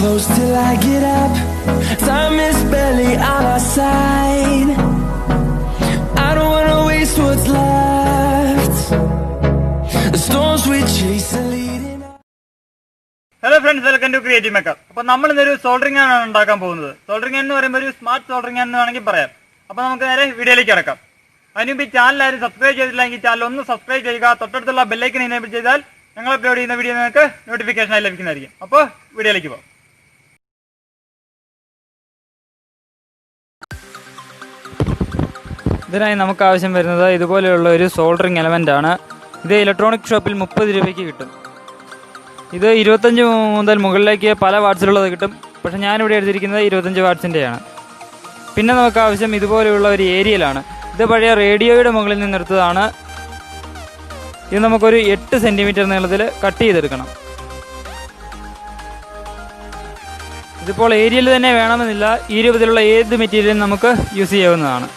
close till I get up. Time is barely on our side. I don't wanna waste what's left. The storms we chase are leading. Hello friends, welcome to creative maker. അപ്പോൾ നമ്മൾ ഇന്നൊരു soldering ആണ് ഉണ്ടാക്കാൻ പോകുന്നത്. Soldering എന്ന് പറയുമ്പോൾ ഒരു smart soldering എന്ന് വേണമെങ്കിൽ പറയാം. അപ്പോൾ നമുക്ക് നേരെ വീഡിയോയിലേക്ക് കിടക്കാം. അതിനുമുമ്പ് ഈ ചാനൽ ആരും സബ്സ്ക്രൈബ് ചെയ്തിട്ടില്ലെങ്കിൽ ചാനൽ ഒന്ന് സബ്സ്ക്രൈബ് ചെയ്യുക. തൊട്ടടുത്തുള്ള ബെല്ലൈക്കൻ എനേബിൾ ചെയ്താൽ ഞങ്ങൾ അപ്ലോഡ് ചെയ്യുന്ന വീഡിയോ നിങ്ങൾക്ക് നോട്ടിഫിക്കേഷനായി ലഭിക്കുന്നതായിരിക്കും. അപ്പോൾ വീഡിയോയിലേക്ക് പോകാം. ഇതിനായി നമുക്ക് ആവശ്യം വരുന്നത് ഇതുപോലെയുള്ള ഒരു സോൾഡറിംഗ് എലമെൻ്റ് ആണ്. ഇത് ഇലക്ട്രോണിക് ഷോപ്പിൽ 30 രൂപയ്ക്ക് കിട്ടും. ഇത് 25 മുതൽ മുകളിലേക്ക് പല വാട്ട്സിലുള്ളത് കിട്ടും. പക്ഷേ ഞാനിവിടെ എടുത്തിരിക്കുന്നത് 25 വാട്ട്സിൻ്റെയാണ്. പിന്നെ നമുക്ക് ആവശ്യം ഇതുപോലെയുള്ള ഒരു ഏരിയലാണ്. ഇത് പഴയ റേഡിയോയുടെ മുകളിൽ നിന്നെടുത്തതാണ്. ഇത് നമുക്കൊരു 8 സെൻറ്റിമീറ്റർ നീളത്തിൽ കട്ട് ചെയ്തെടുക്കണം. ഇതിപ്പോൾ ഏരിയയിൽ തന്നെ വേണമെന്നില്ല, ഈ രൂപത്തിലുള്ള ഏത് മെറ്റീരിയലും നമുക്ക് യൂസ് ചെയ്യാവുന്നതാണ്.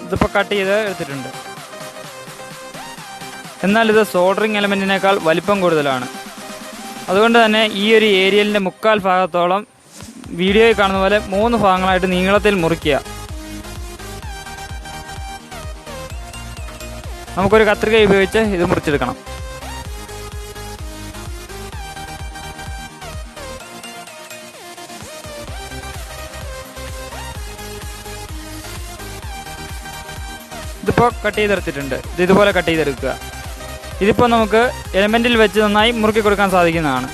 ഇതിപ്പോൾ കട്ട് ചെയ്ത് എടുത്തിട്ടുണ്ട്. എന്നാൽ ഇത് സോൾഡറിംഗ് എലമെൻറ്റിനേക്കാൾ വലിപ്പം കൂടുതലാണ്. അതുകൊണ്ട് തന്നെ ഈ ഒരു ഏരിയലിൻ്റെ 3/4 ഭാഗത്തോളം വീഡിയോയിൽ കാണുന്ന പോലെ 3 ഭാഗങ്ങളായിട്ട് നീളത്തിൽ മുറിക്കുക. നമുക്കൊരു കത്രിക ഉപയോഗിച്ച് ഇത് മുറിച്ചെടുക്കണം. ഇതിപ്പോൾ കട്ട് ചെയ്തെടുത്തിട്ടുണ്ട്. ഇതുപോലെ കട്ട് ചെയ്തെടുക്കുക. ഇതിപ്പോൾ നമുക്ക് എലമെൻറ്റിൽ വെച്ച് നന്നായി മുറുക്കി കൊടുക്കാൻ സാധിക്കുന്നതാണ്.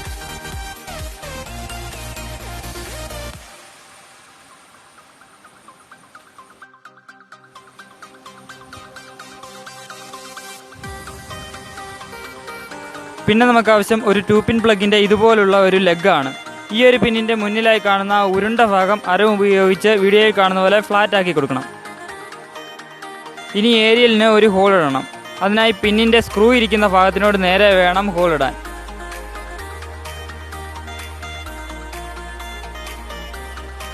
പിന്നെ നമുക്ക് ആവശ്യം ഒരു 2 പിൻ പ്ലഗിൻ്റെ ഇതുപോലുള്ള ഒരു ലെഗാണ്. ഈ ഒരു പിന്നിൻ്റെ മുന്നിലായി കാണുന്ന ഉരുണ്ട ഭാഗം അരം ഉപയോഗിച്ച് വീഡിയോയിൽ കാണുന്ന പോലെ ഫ്ലാറ്റ് ആക്കി കൊടുക്കണം. ഇനി ഏരിയലിന് ഒരു ഹോൾ ഇടണം. അതിനായി പിന്നിൻ്റെ സ്ക്രൂ ഇരിക്കുന്ന ഭാഗത്തിനോട് നേരെ വേണം ഹോൾ ഇടാൻ.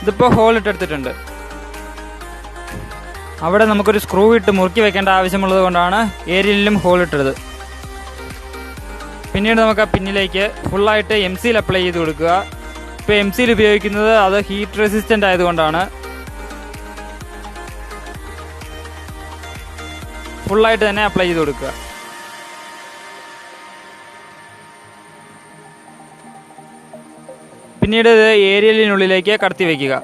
ഇതിപ്പോൾ ഹോൾ ഇട്ടെടുത്തിട്ടുണ്ട്. അവിടെ നമുക്കൊരു സ്ക്രൂ ഇട്ട് മുറുക്കി വെക്കേണ്ട ആവശ്യമുള്ളത് കൊണ്ടാണ് ഏരിയലിലും ഹോൾ ഇട്ടത്. പിന്നീട് നമുക്ക് ആ പിന്നിലേക്ക് ഫുള്ളായിട്ട് MC അപ്ലൈ ചെയ്ത് കൊടുക്കുക. ഇപ്പോൾ MC ഉപയോഗിക്കുന്നത് അത് ഹീറ്റ് റെസിസ്റ്റൻ്റ് ആയതുകൊണ്ടാണ്. ഫുള്ളായിട്ട് തന്നെ അപ്ലൈ ചെയ്ത് കൊടുക്കുക. പിന്നീട് ഇത് ഏരിയലിനുള്ളിലേക്ക് കടത്തി വയ്ക്കുക.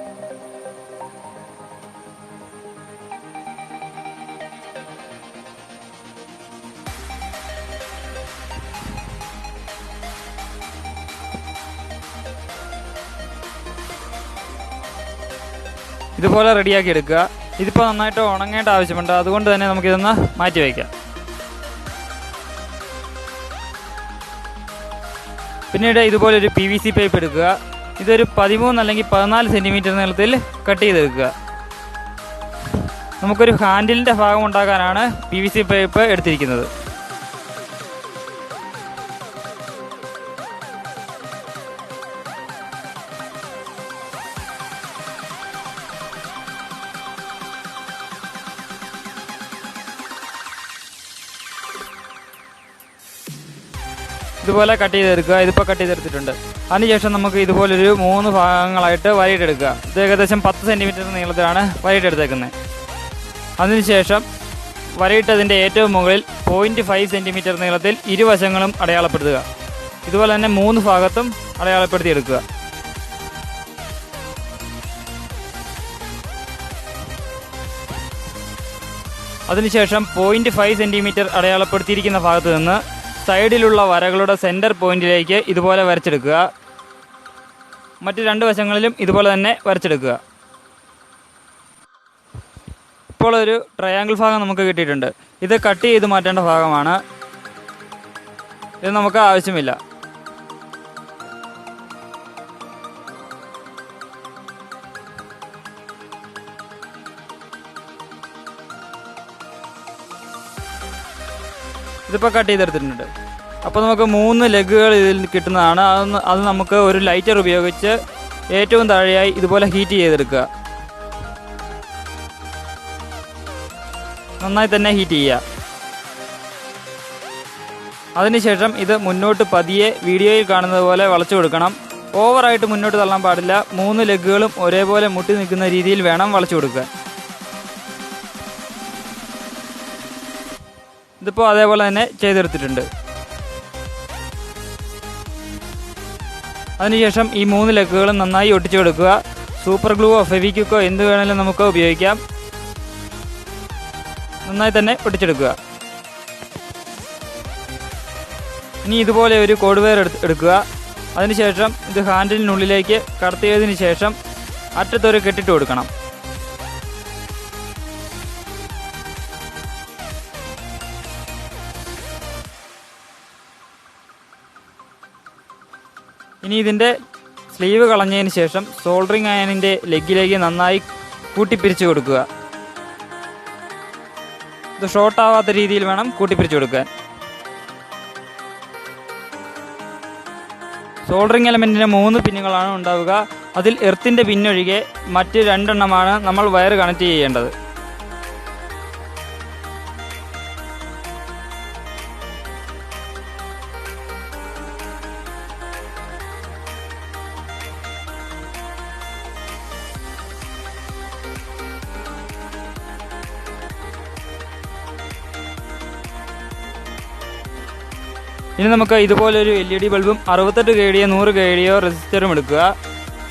ഇതുപോലെ റെഡിയാക്കി എടുക്കുക. ഇതിപ്പോൾ നന്നായിട്ട് ഉണങ്ങേണ്ട ആവശ്യമുണ്ട്. അതുകൊണ്ട് തന്നെ നമുക്കിതൊന്ന് മാറ്റി വയ്ക്കാം. പിന്നീട് ഇതുപോലൊരു PVC പൈപ്പ് എടുക്കുക. ഇതൊരു 13 അല്ലെങ്കിൽ 14 സെൻറ്റിമീറ്റർ നീളത്തിൽ കട്ട് ചെയ്തെടുക്കുക. നമുക്കൊരു ഹാൻഡിലിൻ്റെ ഭാഗം ഉണ്ടാക്കാനാണ് PVC പൈപ്പ് എടുത്തിരിക്കുന്നത്. ഇതുപോലെ കട്ട് ചെയ്തെടുക്കുക. ഇതിപ്പോൾ കട്ട് ചെയ്തെടുത്തിട്ടുണ്ട്. അതിനുശേഷം നമുക്ക് ഇതുപോലൊരു 3 ഭാഗങ്ങളായിട്ട് വരയിട്ടെടുക്കുക. ഇത് ഏകദേശം 10 സെൻറ്റിമീറ്റർ നീളത്തിലാണ് വരയിട്ടെടുത്തേക്കുന്നത്. അതിനുശേഷം വരയിട്ടതിൻ്റെ ഏറ്റവും മുകളിൽ 0.5 സെൻറ്റിമീറ്റർ നീളത്തിൽ ഇരുവശങ്ങളും അടയാളപ്പെടുത്തുക. ഇതുപോലെ തന്നെ 3 ഭാഗത്തും അടയാളപ്പെടുത്തിയെടുക്കുക. അതിനുശേഷം 0.5 സെൻറ്റിമീറ്റർ അടയാളപ്പെടുത്തിയിരിക്കുന്ന ഭാഗത്ത് നിന്ന് സൈഡിലുള്ള വരകളുടെ സെൻറ്റർ പോയിന്റിലേക്ക് ഇതുപോലെ വരച്ചെടുക്കുക. മറ്റ് 2 വശങ്ങളിലും ഇതുപോലെ തന്നെ വരച്ചെടുക്കുക. ഇപ്പോൾ ഒരു ട്രയാങ്കിൾ ഭാഗം നമുക്ക് കിട്ടിയിട്ടുണ്ട്. ഇത് കട്ട് ചെയ്ത് മാറ്റേണ്ട ഭാഗമാണ്. ഇത് നമുക്ക് ആവശ്യമില്ല. ഇതിപ്പോൾ കട്ട് ചെയ്തെടുത്തിട്ടുണ്ട്. അപ്പോൾ നമുക്ക് 3 ലെഗുകൾ ഇതിൽ കിട്ടുന്നതാണ്. അത് നമുക്ക് ഒരു ലൈറ്റർ ഉപയോഗിച്ച് ഏറ്റവും താഴെയായി ഇതുപോലെ ഹീറ്റ് ചെയ്തെടുക്കുക. നന്നായി തന്നെ ഹീറ്റ് ചെയ്യുക. അതിനുശേഷം ഇത് മുന്നോട്ട് പതിയെ വീഡിയോയിൽ കാണുന്നത് പോലെ വളച്ചു കൊടുക്കണം. ഓവറായിട്ട് മുന്നോട്ട് തള്ളാൻ പാടില്ല. 3 ലെഗുകളും ഒരേപോലെ മുട്ടി നിൽക്കുന്ന രീതിയിൽ വേണം വളച്ചു കൊടുക്കുക. ഇതിപ്പോൾ അതേപോലെ തന്നെ ചെയ്തെടുത്തിട്ടുണ്ട്. അതിനുശേഷം ഈ 3 ലെഗുകളും നന്നായി ഒട്ടിച്ചു കൊടുക്കുക. സൂപ്പർ ഗ്ലൂവോ ഫെവിക്വിക്കോ എന്ത് വേണമെങ്കിലും നമുക്ക് ഉപയോഗിക്കാം. നന്നായി തന്നെ ഒട്ടിച്ചെടുക്കുക. ഇനി ഇതുപോലെ ഒരു കോഡ് വയർ എടുക്കുക. അതിനുശേഷം ഇത് ഹാൻഡിലിനുള്ളിലേക്ക് കടത്തിയതിന് ശേഷം അറ്റത്തൊരു കെട്ടിട്ട് കൊടുക്കണം. ഇനി ഇതിൻ്റെ സ്ലീവ് കളഞ്ഞതിന് ശേഷം സോൾഡറിങ് അയണിൻ്റെ ലെഗിലേക്ക് നന്നായി കൂട്ടിപ്പിരിച്ച് കൊടുക്കുക. ഇത് ഷോർട്ട് ആവാത്ത രീതിയിൽ വേണം കൂട്ടിപ്പിരിച്ച് കൊടുക്കാൻ. സോൾഡറിങ് എലമെൻറ്റിന് 3 പിന്നുകളാണ് ഉണ്ടാവുക. അതിൽ എർത്തിൻ്റെ പിന്നൊഴികെ മറ്റ് 2 എണ്ണമാണ് നമ്മൾ വയർ കണക്ട് ചെയ്യേണ്ടത്. ഇനി നമുക്ക് ഇതുപോലൊരു LED ബൾബും 68 kDയോ 100 kDയോ റെസിസ്റ്ററും എടുക്കുക.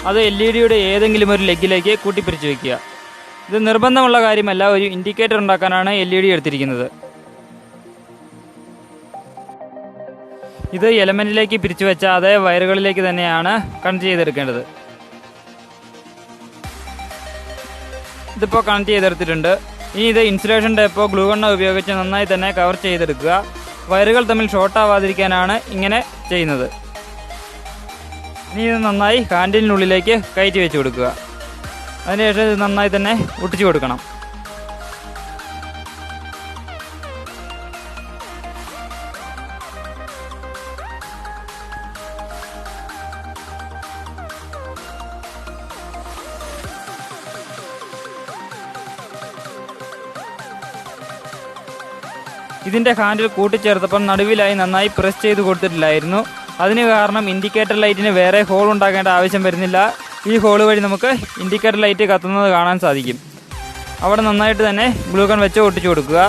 അത് LEDയുടെ ഏതെങ്കിലും ഒരു ലെഗിലേക്ക് കൂട്ടിപ്പിരിച്ച് വയ്ക്കുക. ഇത് നിർബന്ധമുള്ള കാര്യമല്ല, ഒരു ഇൻഡിക്കേറ്റർ ഉണ്ടാക്കാനാണ് LED എടുത്തിരിക്കുന്നത്. ഇത് എലമെന്റിലേക്ക് പിരിച്ചു വെച്ച അതേ വയറുകളിലേക്ക് തന്നെയാണ് കണക്ട് ചെയ്തെടുക്കേണ്ടത്. ഇതിപ്പോൾ കണക്ട് ചെയ്തെടുത്തിട്ടുണ്ട്. ഇനി ഇത് ഇൻസുലേഷൻ ടേപ്പോ ഗ്ലൂ ഗണ്ണോ ഉപയോഗിച്ച് നന്നായി തന്നെ കവർ ചെയ്തെടുക്കുക. വയറുകൾ തമ്മിൽ ഷോർട്ടാവാതിരിക്കാനാണ് ഇങ്ങനെ ചെയ്യുന്നത്. ഇനി ഇത് നന്നായി ഹാൻഡിലിനുള്ളിലേക്ക് കയറ്റി വെച്ച് കൊടുക്കുക. അതിനുശേഷം ഇത് നന്നായി തന്നെ ഒട്ടിച്ചു കൊടുക്കണം. ഇതിൻ്റെ ഹാൻഡിൽ കൂട്ടിച്ചേർത്തപ്പോൾ നടുവിലായി നന്നായി പ്രസ് ചെയ്ത് കൊടുത്തിട്ടില്ലായിരുന്നു. അതിന് കാരണം ഇൻഡിക്കേറ്റർ ലൈറ്റിന് വേറെ ഹോൾ ഉണ്ടാക്കേണ്ട ആവശ്യം വരുന്നില്ല. ഈ ഹോൾ വഴി നമുക്ക് ഇൻഡിക്കേറ്റർ ലൈറ്റ് കത്തുന്നത് കാണാൻ സാധിക്കും. അവിടെ നന്നായിട്ട് തന്നെ ഗ്ലൂ ഗൺ വെച്ച് ഒട്ടിച്ചു കൊടുക്കുക.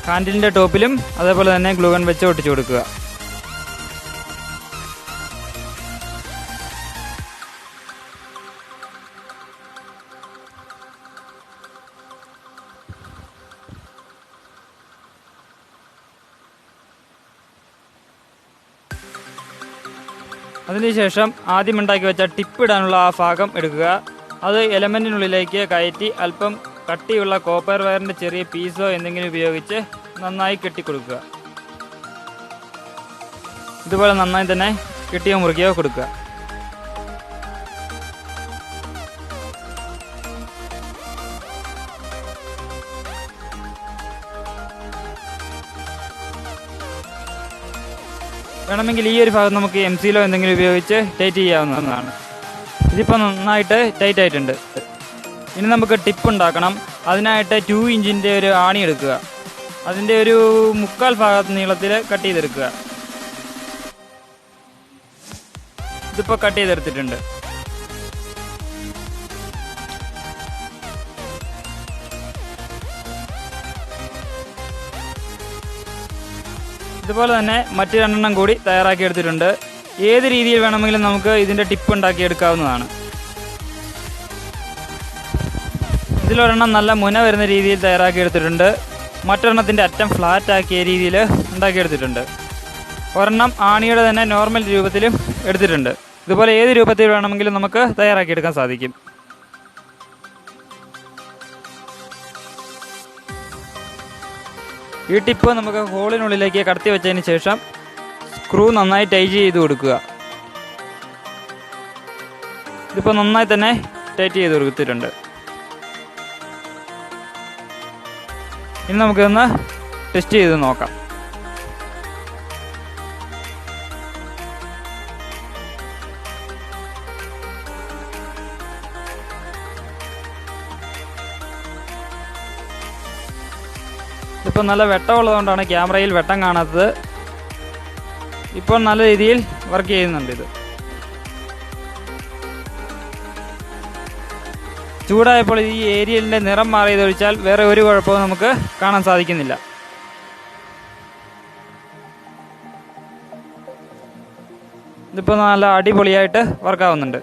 ഹാൻഡിലിൻ്റെ ടോപ്പിലും അതേപോലെ തന്നെ ഗ്ലൂ ഗൺ വെച്ച് ഒട്ടിച്ചു കൊടുക്കുക. അതിനുശേഷം ആദ്യം ഉണ്ടാക്കി വെച്ച ടിപ്പ് ഇടാനുള്ള ആ ഭാഗം എടുക്കുക. അത് എലമെൻറ്റിനുള്ളിലേക്ക് കയറ്റി അല്പം കട്ടിയുള്ള കോപ്പർ വയറിൻ്റെ ചെറിയ പീസോ എന്തെങ്കിലും ഉപയോഗിച്ച് നന്നായി കെട്ടിക്കൊടുക്കുക. ഇതുപോലെ നന്നായി തന്നെ കെട്ടിയോ മുറുകിയോ കൊടുക്കുക. വേണമെങ്കിൽ ഈ ഒരു ഭാഗം നമുക്ക് MC-ലോ എന്തെങ്കിലും ഉപയോഗിച്ച് ടൈറ്റ് ചെയ്യാവുന്നതാണ്. ഇതിപ്പോൾ നന്നായിട്ട് ടൈറ്റ് ആയിട്ടുണ്ട്. ഇനി നമുക്ക് ടിപ്പ് ഉണ്ടാക്കണം. അതിനായിട്ട് 2 ഇഞ്ചിൻ്റെ ഒരു ആണി എടുക്കുക. അതിൻ്റെ ഒരു 3/4 ഭാഗത്ത് നീളത്തിൽ കട്ട് ചെയ്തെടുക്കുക. ഇതിപ്പോൾ കട്ട് ചെയ്തെടുത്തിട്ടുണ്ട്. ഇതുപോലെ തന്നെ മറ്റ് 2 എണ്ണം കൂടി തയ്യാറാക്കി എടുത്തിട്ടുണ്ട്. ഏത് രീതിയിൽ വേണമെങ്കിലും നമുക്ക് ഇതിൻ്റെ ടിപ്പ് ഉണ്ടാക്കി എടുക്കാവുന്നതാണ്. ഇതിലൊരെണ്ണം നല്ല മുന വരുന്ന രീതിയിൽ തയ്യാറാക്കി എടുത്തിട്ടുണ്ട്. മറ്റൊരെണ്ണത്തിൻ്റെ അറ്റം ഫ്ലാറ്റ് ആക്കിയ രീതിയിൽ ഉണ്ടാക്കിയെടുത്തിട്ടുണ്ട്. ഒരെണ്ണം ആണിയുടെ തന്നെ നോർമൽ രൂപത്തിലും എടുത്തിട്ടുണ്ട്. ഇതുപോലെ ഏത് രൂപത്തിൽ വേണമെങ്കിലും നമുക്ക് തയ്യാറാക്കിയെടുക്കാൻ സാധിക്കും. ഈ ടിപ്പ് നമുക്ക് ഹോളിനുള്ളിലേക്ക് കടത്തി വെച്ചതിന് ശേഷം സ്ക്രൂ നന്നായി ടൈറ്റ് ചെയ്ത് കൊടുക്കുക. ഇതിപ്പോൾ നന്നായി തന്നെ ടൈറ്റ് ചെയ്ത് കൊടുത്തിട്ടുണ്ട്. ഇനി നമുക്കിതൊന്ന് ടെസ്റ്റ് ചെയ്ത് നോക്കാം. ഇപ്പോൾ നല്ല വെട്ടമുള്ളതുകൊണ്ടാണ് ക്യാമറയിൽ വെട്ടം കാണാത്തത്. ഇപ്പോൾ നല്ല രീതിയിൽ വർക്ക് ചെയ്യുന്നുണ്ട്. ഇത് ചൂടായപ്പോൾ ഈ ഏരിയലിൻ്റെ നിറം മാറിയതൊഴിച്ചാൽ വേറെ ഒരു കുഴപ്പവും നമുക്ക് കാണാൻ സാധിക്കുന്നില്ല. ഇതിപ്പോൾ നല്ല അടിപൊളിയായിട്ട് വർക്കാവുന്നുണ്ട്.